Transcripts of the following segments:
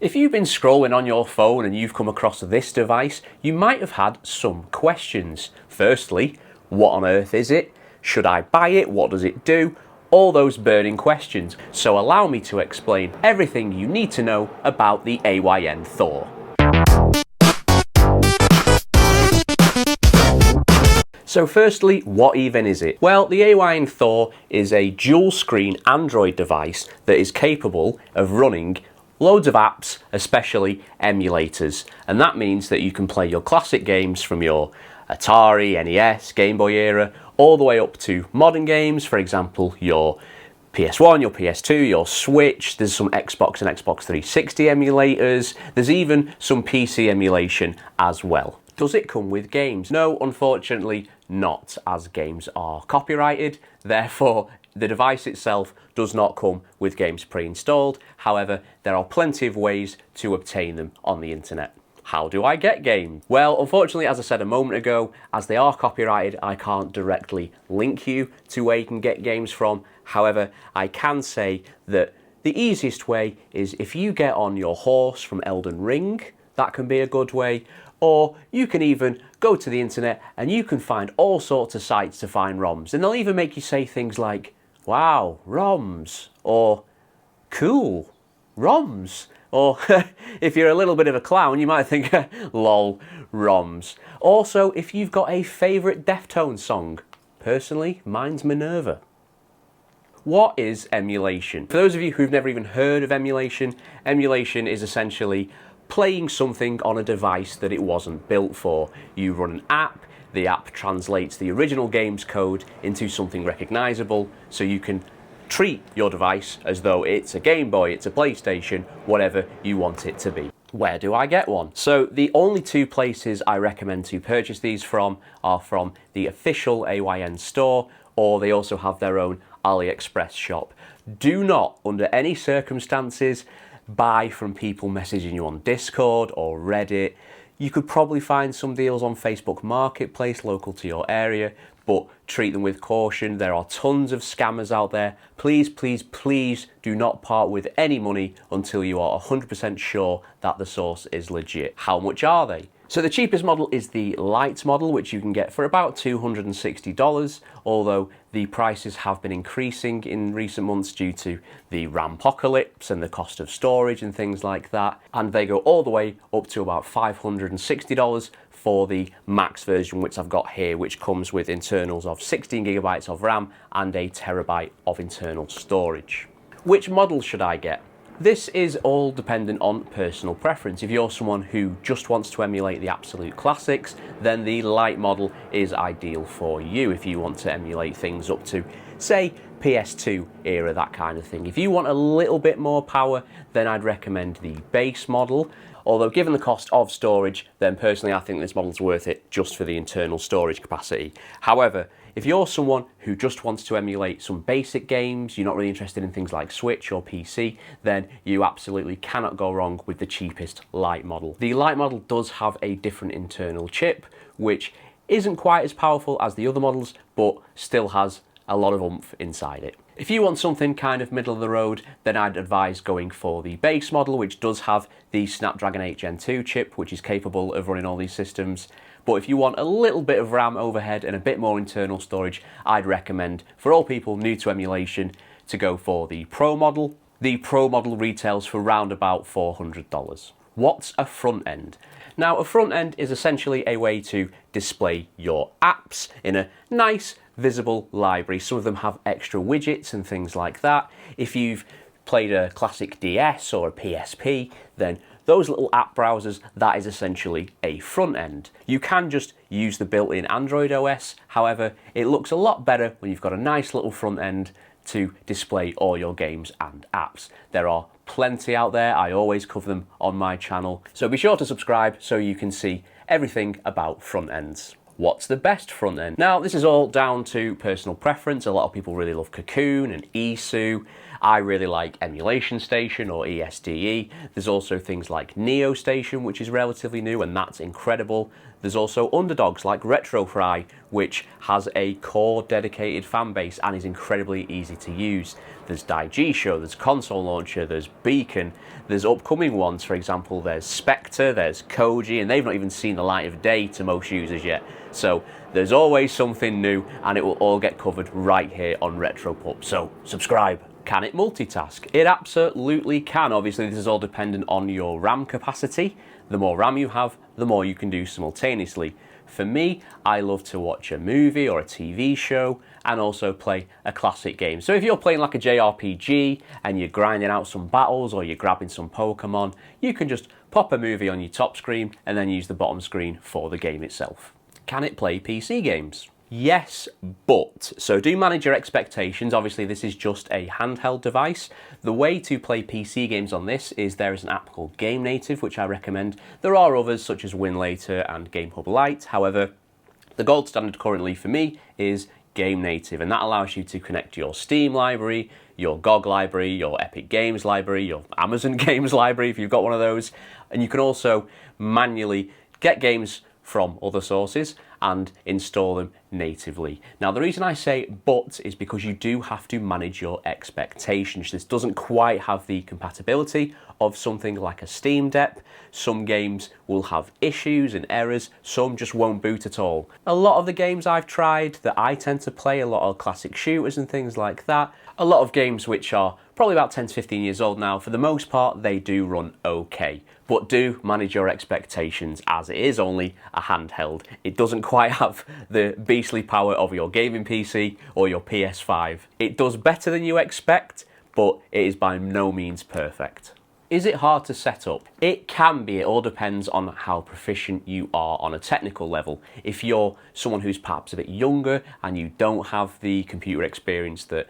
If you've been scrolling on your phone and you've come across this device, you might have had some questions. Firstly, what on earth is it? Should I buy it? What does it do? All those burning questions. So allow me to explain everything you need to know about the AYN Thor. So firstly, what even is it? Well, the AYN Thor is a dual screen Android device that is capable of running loads of apps, especially emulators. And that means that you can play your classic games from your Atari, NES, Game Boy era, all the way up to modern games, for example, your PS1, your PS2, your Switch. There's some Xbox and Xbox 360 emulators. There's even some PC emulation as well. Does it come with games? No, unfortunately not, as games are copyrighted. Therefore, the device itself does not come with games pre-installed. However, there are plenty of ways to obtain them on the internet. How do I get games? Well, unfortunately, as I said a moment ago, as they are copyrighted, I can't directly link you to where you can get games from. However, I can say that the easiest way is if you get on your horse from Elden Ring, that can be a good way. Or you can even go to the internet and you can find all sorts of sites to find ROMs. And they'll even make you say things like, wow, ROMs, or cool, ROMs. Or if you're a little bit of a clown, you might think, lol, ROMs. Also, if you've got a favourite Deftones song, personally, mine's Minerva. What is emulation? For those of you who've never even heard of emulation, emulation is essentially playing something on a device that it wasn't built for. You run an app, the app translates the original game's code into something recognisable, so you can treat your device as though it's a Game Boy, it's a PlayStation, whatever you want it to be. Where do I get one? So the only two places I recommend to purchase these from are from the official AYN store, or they also have their own AliExpress shop. Do not, under any circumstances, buy from people messaging you on Discord or Reddit. You could probably find some deals on Facebook Marketplace local to your area, but treat them with caution. There are tons of scammers out there. Please, please, please do not part with any money until you are 100% sure that the source is legit. How much are they? So the cheapest model is the Lite model, which you can get for about $260, although the prices have been increasing in recent months due to the RAM-pocalypse and the cost of storage and things like that. And they go all the way up to about $560 for the max version, which I've got here, which comes with internals of 16 gigabytes of RAM and a terabyte of internal storage. Which model should I get? This is all dependent on personal preference. If you're someone who just wants to emulate the absolute classics, then the Lite model is ideal for you. If you want to emulate things up to, say, PS2 era, that kind of thing. If you want a little bit more power, then I'd recommend the base model. Although given the cost of storage, then personally I think this model's worth it just for the internal storage capacity. However, if you're someone who just wants to emulate some basic games, you're not really interested in things like Switch or PC, then you absolutely cannot go wrong with the cheapest Lite model. The Lite model does have a different internal chip, which isn't quite as powerful as the other models, but still has a lot of oomph inside it. If you want something kind of middle of the road, then I'd advise going for the base model, which does have the Snapdragon 8 Gen 2 chip, which is capable of running all these systems. But if you want a little bit of RAM overhead and a bit more internal storage, I'd recommend, for all people new to emulation, to go for the Pro model. The Pro model retails for around about $400. What's a front end? Now, a front end is essentially a way to display your apps in a nice, visible library. Some of them have extra widgets and things like that. If you've played a classic DS or a PSP, then those little app browsers, that is essentially a front end. You can just use the built-in Android OS, however, it looks a lot better when you've got a nice little front end to display all your games and apps. There are plenty out there, I always cover them on my channel, so be sure to subscribe so you can see everything about front ends. What's the best front end? Now, this is all down to personal preference. A lot of people really love Cocoon and Isu. I really like Emulation Station or ESDE. There's also things like Neo Station, which is relatively new, and that's incredible. There's also underdogs like RetroFry, which has a core dedicated fan base and is incredibly easy to use. There's Daigisho, there's Console Launcher, there's Beacon, there's upcoming ones, for example, there's Spectre, there's Koji, and they've not even seen the light of day to most users yet. So there's always something new, and it will all get covered right here on RetroPup. So subscribe. Can it multitask? It absolutely can. Obviously, this is all dependent on your RAM capacity. The more RAM you have, the more you can do simultaneously. For me, I love to watch a movie or a TV show and also play a classic game. So if you're playing like a JRPG and you're grinding out some battles or you're grabbing some Pokemon, you can just pop a movie on your top screen and then use the bottom screen for the game itself. Can it play PC games? Yes, but. So do manage your expectations. Obviously, this is just a handheld device. The way to play PC games on this is there is an app called Game Native, which I recommend. There are others such as WinLater and GameHub Lite. However, the gold standard currently for me is Game Native, and that allows you to connect your Steam library, your GOG library, your Epic Games library, your Amazon Games library if you've got one of those, and you can also manually get games from other sources and install them natively. Now, the reason I say but is because you do have to manage your expectations. This doesn't quite have the compatibility of something like a Steam Deck. Some games will have issues and errors, some just won't boot at all. A lot of the games I've tried that I tend to play, a lot of classic shooters and things like that, a lot of games which are probably about 10 to 15 years old now, for the most part they do run okay. But do manage your expectations, as it is only a handheld. It doesn't quite have the beastly power of your gaming PC or your PS5. It does better than you expect, but it is by no means perfect. Is it hard to set up? It can be. It all depends on how proficient you are on a technical level. If you're someone who's perhaps a bit younger and you don't have the computer experience that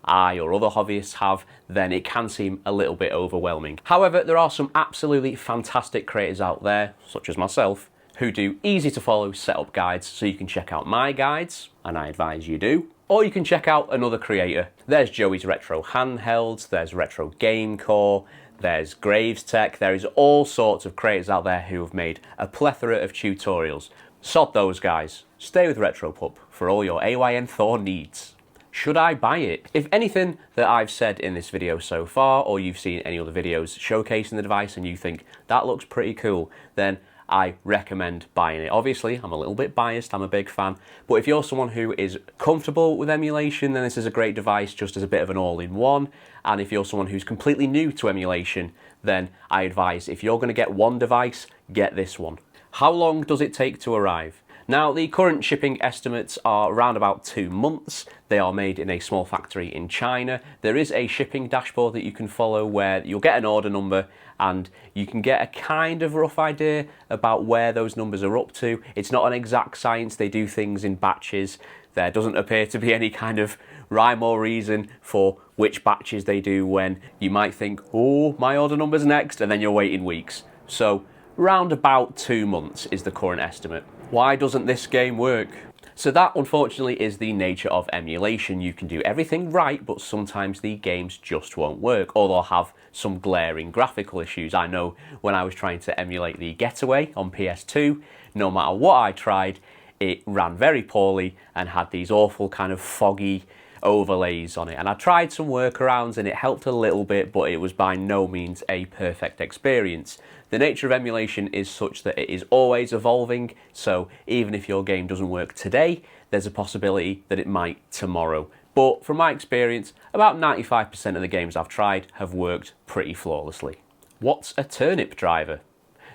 I or other hobbyists have, then it can seem a little bit overwhelming. However, there are some absolutely fantastic creators out there, such as myself, who do easy to follow setup guides, so you can check out my guides, and I advise you do, or you can check out another creator. There's Joey's Retro Handhelds, there's Retro Game Core, there's Graves Tech, there is all sorts of creators out there who have made a plethora of tutorials. Sod those guys. Stay with RetroPup for all your AYN Thor needs. Should I buy it? If anything that I've said in this video so far, or you've seen any other videos showcasing the device and you think that looks pretty cool, then I recommend buying it. Obviously, I'm a little bit biased, I'm a big fan, but if you're someone who is comfortable with emulation, then this is a great device just as a bit of an all-in-one. And if you're someone who's completely new to emulation, then I advise if you're going to get one device, get this one. How long does it take to arrive? Now, the current shipping estimates are around about 2 months. They are made in a small factory in China. There is a shipping dashboard that you can follow where you'll get an order number and you can get a kind of rough idea about where those numbers are up to. It's not an exact science. They do things in batches. There doesn't appear to be any kind of rhyme or reason for which batches they do when. You might think, oh, my order number's next, and then you're waiting weeks. So round about 2 months is the current estimate. Why doesn't this game work? So that, unfortunately, is the nature of emulation. You can do everything right, but sometimes the games just won't work, or they'll have some glaring graphical issues. I know when I was trying to emulate the Getaway on PS2, no matter what I tried, it ran very poorly and had these awful kind of foggy overlays on it. And I tried some workarounds and it helped a little bit, but it was by no means a perfect experience. The nature of emulation is such that it is always evolving, so even if your game doesn't work today, there's a possibility that it might tomorrow. But from my experience, about 95% of the games I've tried have worked pretty flawlessly. What's a turnip driver?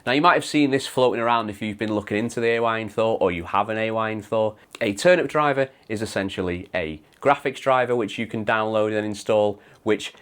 Now, you might have seen this floating around if you've been looking into the AYN Thor or you have an AYN Thor. A turnip driver is essentially a graphics driver which you can download and install, which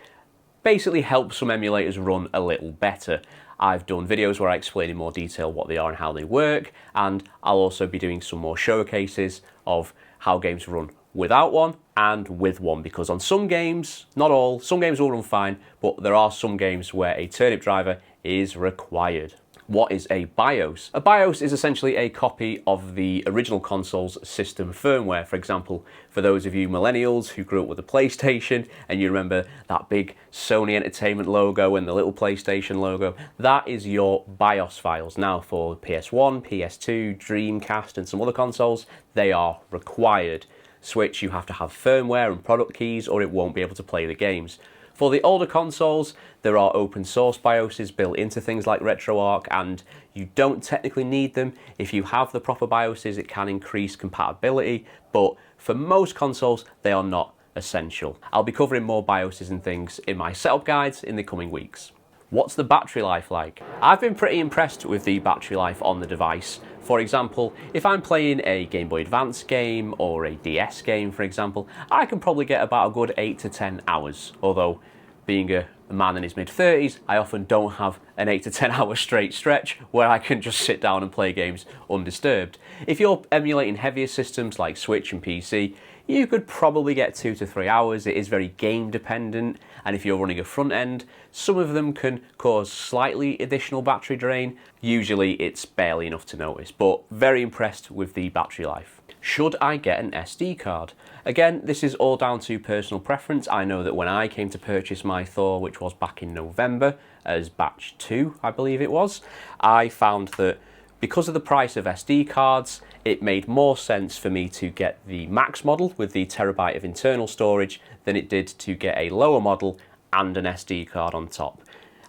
basically helps some emulators run a little better. I've done videos where I explain in more detail what they are and how they work, and I'll also be doing some more showcases of how games run without one and with one, because on some games, not all, some games will run fine, but there are some games where a turnip driver is required. What is a BIOS? A BIOS is essentially a copy of the original console's system firmware. For example, for those of you millennials who grew up with a PlayStation and you remember that big Sony Entertainment logo and the little PlayStation logo, that is your BIOS files. Now for PS1, PS2, Dreamcast and some other consoles, they are required. Switch, you have to have firmware and product keys or it won't be able to play the games. For the older consoles, there are open source BIOSes built into things like RetroArch, and you don't technically need them. If you have the proper BIOSes, it can increase compatibility, but for most consoles, they are not essential. I'll be covering more BIOSes and things in my setup guides in the coming weeks. What's the battery life like? I've been pretty impressed with the battery life on the device. For example, if I'm playing a Game Boy Advance game or a DS game, for example, I can probably get about a good 8 to 10 hours. Although, being a man in his mid-30s, I often don't have an 8 to 10 hour straight stretch where I can just sit down and play games undisturbed. If you're emulating heavier systems like Switch and PC, you could probably get 2 to 3 hours. It is very game dependent, and if you're running a front end, some of them can cause slightly additional battery drain. Usually it's barely enough to notice, but very impressed with the battery life. Should I get an SD card? Again, this is all down to personal preference. I know that when I came to purchase my Thor, which was back in November, as batch 2, I believe it was, I found that because of the price of SD cards, it made more sense for me to get the max model with the terabyte of internal storage than it did to get a lower model and an SD card on top.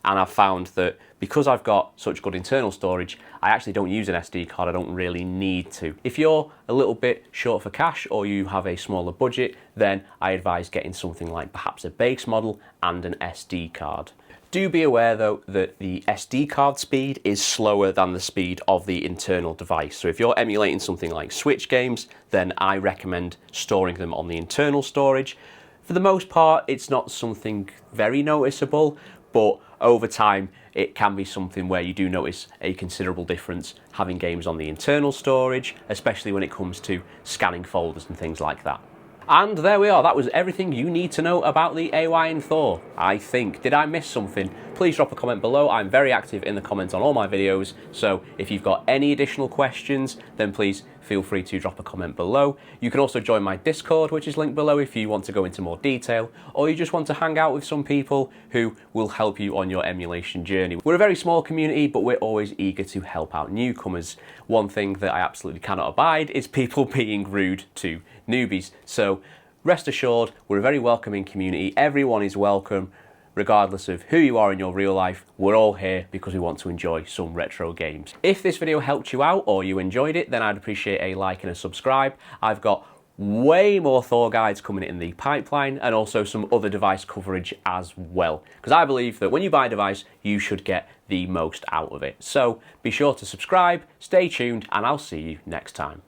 And I've found that because I've got such good internal storage, I actually don't use an SD card, I don't really need to. If you're a little bit short for cash or you have a smaller budget, then I advise getting something like perhaps a base model and an SD card. Do be aware though that the SD card speed is slower than the speed of the internal device. So if you're emulating something like Switch games, then I recommend storing them on the internal storage. For the most part, it's not something very noticeable, but over time, it can be something where you do notice a considerable difference having games on the internal storage, especially when it comes to scanning folders and things like that. And there we are, that was everything you need to know about the AYN Thor, I think. Did I miss something? Please drop a comment below. I'm very active in the comments on all my videos, so if you've got any additional questions, then please feel free to drop a comment below. You can also join my Discord, which is linked below if you want to go into more detail, or you just want to hang out with some people who will help you on your emulation journey. We're a very small community, but we're always eager to help out newcomers. One thing that I absolutely cannot abide is people being rude to newbies. So rest assured, we're a very welcoming community. Everyone is welcome, regardless of who you are in your real life. We're all here because we want to enjoy some retro games. If this video helped you out or you enjoyed it, then I'd appreciate a like and a subscribe. I've got way more Thor guides coming in the pipeline and also some other device coverage as well, because I believe that when you buy a device, you should get the most out of it. So be sure to subscribe, stay tuned, and I'll see you next time.